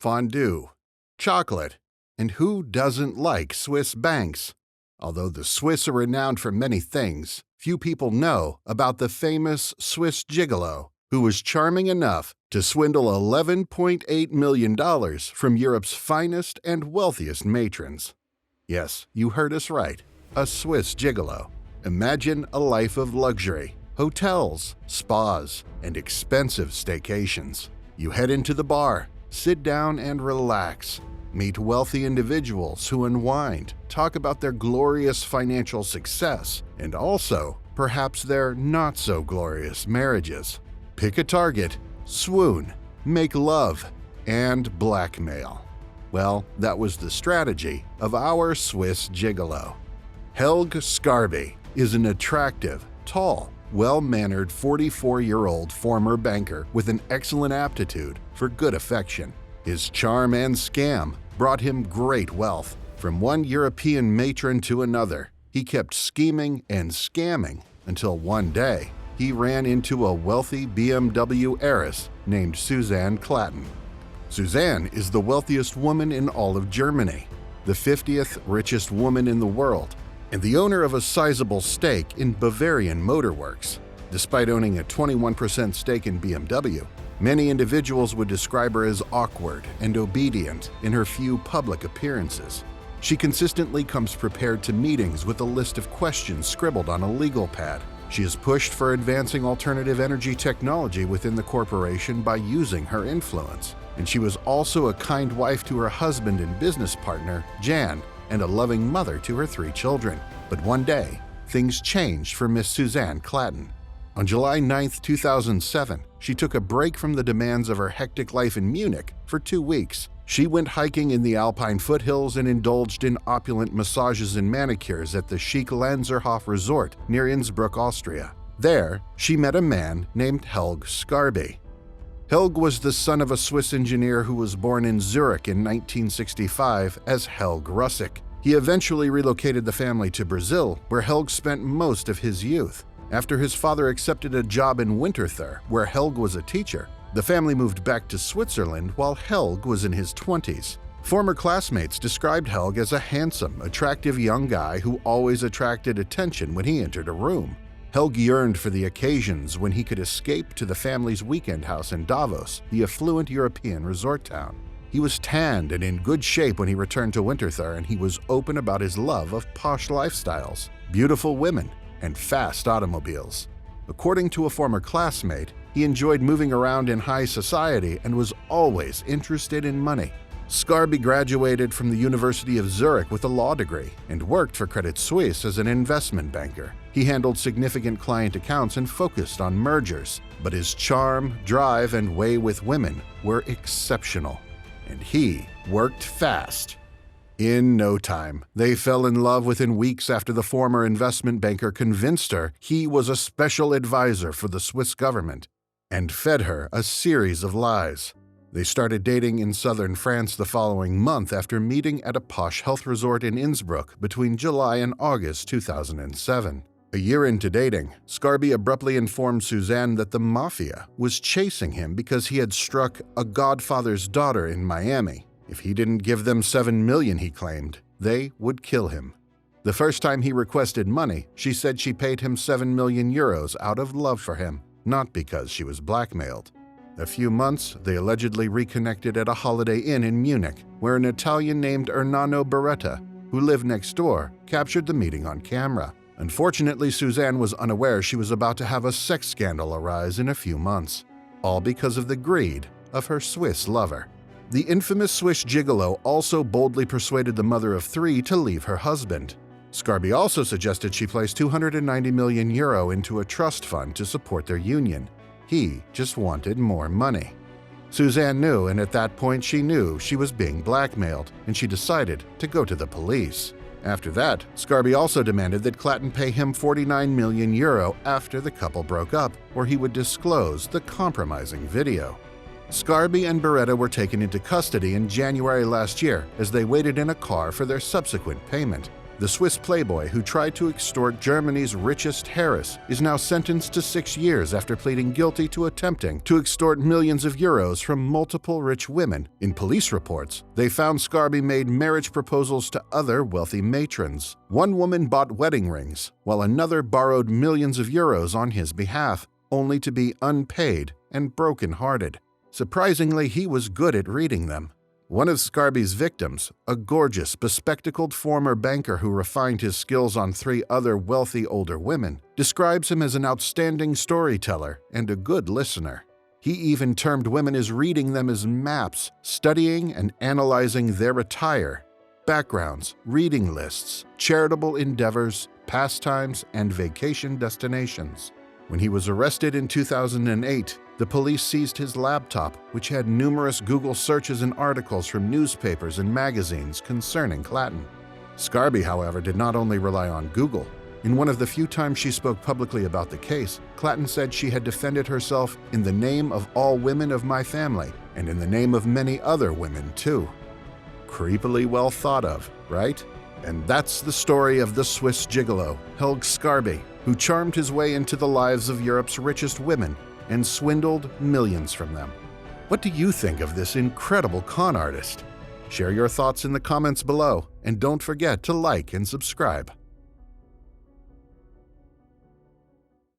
fondue, chocolate, and who doesn't like Swiss banks? Although the Swiss are renowned for many things, few people know about the famous Swiss Gigolo, who was charming enough to swindle $11.8 million from Europe's finest and wealthiest matrons. Yes, you heard us right, a Swiss Gigolo. Imagine a life of luxury, hotels, spas, and expensive staycations. You head into the bar, sit down and relax. Meet wealthy individuals who unwind, talk about their glorious financial success, and also, perhaps, their not-so-glorious marriages. Pick a target, swoon, make love, and blackmail. Well, that was the strategy of our Swiss Gigolo. Helg Sgarbi is an attractive, tall, well-mannered 44-year-old former banker with an excellent aptitude for good affection. His charm and scam brought him great wealth. From one European matron to another, he kept scheming and scamming until one day he ran into a wealthy BMW heiress named Suzanne Klatten. Suzanne is the wealthiest woman in all of Germany, the 50th richest woman in the world, and the owner of a sizable stake in Bavarian Motor Works. Despite owning a 21% stake in BMW, many individuals would describe her as awkward and obedient in her few public appearances. She consistently comes prepared to meetings with a list of questions scribbled on a legal pad. She is pushed for advancing alternative energy technology within the corporation by using her influence. And she was also a kind wife to her husband and business partner, Jan, and a loving mother to her 3 children. But one day, things changed for Miss Suzanne Klatten. On July 9, 2007, she took a break from the demands of her hectic life in Munich for 2 weeks. She went hiking in the Alpine foothills and indulged in opulent massages and manicures at the chic Lanzerhof Resort near Innsbruck, Austria. There, she met a man named Helg Sgarbi. Helg was the son of a Swiss engineer who was born in Zurich in 1965 as Helg Russick. He eventually relocated the family to Brazil, where Helg spent most of his youth. After his father accepted a job in Winterthur, where Helg was a teacher, the family moved back to Switzerland while Helg was in his 20s. Former classmates described Helg as a handsome, attractive young guy who always attracted attention when he entered a room. Helg yearned for the occasions when he could escape to the family's weekend house in Davos, the affluent European resort town. He was tanned and in good shape when he returned to Winterthur, and he was open about his love of posh lifestyles, beautiful women, and fast automobiles. According to a former classmate, he enjoyed moving around in high society and was always interested in money. Sgarbi graduated from the University of Zurich with a law degree and worked for Credit Suisse as an investment banker. He handled significant client accounts and focused on mergers, but his charm, drive, and way with women were exceptional. And he worked fast. In no time, they fell in love within weeks after the former investment banker convinced her he was a special advisor for the Swiss government and fed her a series of lies. They started dating in southern France the following month after meeting at a posh health resort in Innsbruck between July and August 2007. A year into dating, Sgarbi abruptly informed Suzanne that the mafia was chasing him because he had struck a godfather's daughter in Miami. If he didn't give them $7 million, he claimed, they would kill him. The first time he requested money, she said she paid him 7 million euros out of love for him, not because she was blackmailed. A few months, they allegedly reconnected at a Holiday Inn in Munich, where an Italian named Ernano Beretta, who lived next door, captured the meeting on camera. Unfortunately, Suzanne was unaware she was about to have a sex scandal arise in a few months, all because of the greed of her Swiss lover. The infamous Swiss Gigolo also boldly persuaded the mother of 3 to leave her husband. Sgarbi also suggested she place €290 million into a trust fund to support their union. He just wanted more money. Suzanne knew, and at that point she knew she was being blackmailed, and she decided to go to the police. After that, Sgarbi also demanded that Klatten pay him €49 million after the couple broke up, or he would disclose the compromising video. Sgarbi and Beretta were taken into custody in January last year as they waited in a car for their subsequent payment. The Swiss playboy who tried to extort Germany's richest heiress is now sentenced to 6 years after pleading guilty to attempting to extort millions of euros from multiple rich women. In police reports, they found Sgarbi made marriage proposals to other wealthy matrons. One woman bought wedding rings, while another borrowed millions of euros on his behalf, only to be unpaid and broken-hearted. Surprisingly, he was good at reading them. One of Sgarbi's victims, a gorgeous, bespectacled former banker who refined his skills on 3 other wealthy older women, describes him as an outstanding storyteller and a good listener. He even termed women as reading them as maps, studying and analyzing their attire, backgrounds, reading lists, charitable endeavors, pastimes, and vacation destinations. When he was arrested in 2008, the police seized his laptop, which had numerous Google searches and articles from newspapers and magazines concerning Clatton. Sgarbi, however, did not only rely on Google. In one of the few times she spoke publicly about the case, Clatton said she had defended herself in the name of all women of my family, and in the name of many other women, too. Creepily well thought of, right? And that's the story of the Swiss Gigolo, Helg Sgarbi, who charmed his way into the lives of Europe's richest women and swindled millions from them. What do you think of this incredible con artist? Share your thoughts in the comments below, and don't forget to like and subscribe.